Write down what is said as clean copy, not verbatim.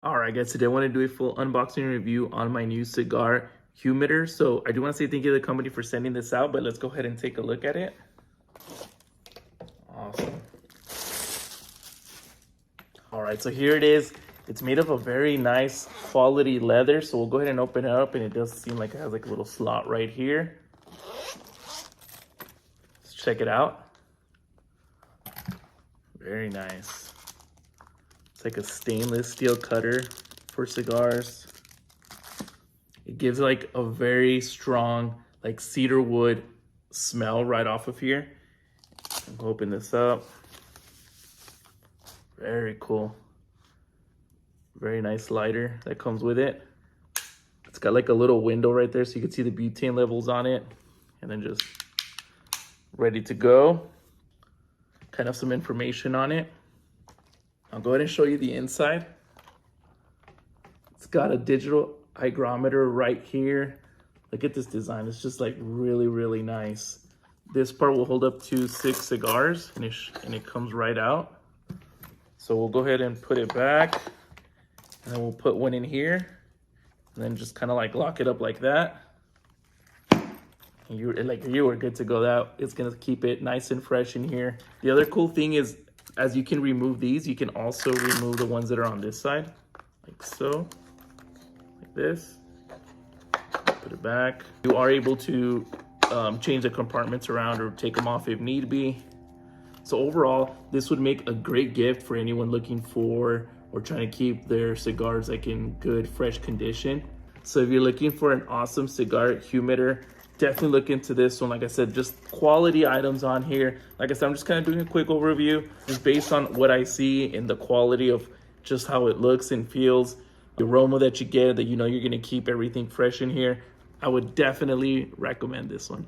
All right, guys, today I want to do a full unboxing review on my new cigar humidor. So I do want to say thank you to the company for sending this out, but let's go ahead and take a look at it. Awesome. All right, so here it is. It's made of a very nice quality leather. So we'll go ahead and open it up, and it does seem like it has like a little slot right here. Let's check it out. Very nice. It's like a stainless steel cutter for cigars. It gives like a very strong like cedar wood smell right off of here. I'll open this up. Very cool. Very nice lighter that comes with it. It's got like a little window right there so you can see the butane levels on it. And then just ready to go. Kind of some information on it. I'll go ahead and show you the inside. It's got a digital hygrometer right here. Look at this design. It's just like really nice. This part will hold up to 6 cigars and it comes right out. So we'll go ahead and put it back, and then we'll put one in here, and then just kind of like lock it up like that. And you are good to go. That it's gonna keep it nice and fresh in here. The other cool thing is, as you can remove these, you can also remove the ones that are on this side, like so, like this. Put it back. You are able to change the compartments around or take them off if need be. So overall, this would make a great gift for anyone looking for or trying to keep their cigars like in good, fresh condition. So if you're looking for an awesome cigar humidor, definitely look into this one. Like I said, just quality items on here. Like I said, I'm just kind of doing a quick overview just based on what I see and the quality of just how it looks and feels, the aroma that you get, that you know you're going to keep everything fresh in here. I would definitely recommend this one.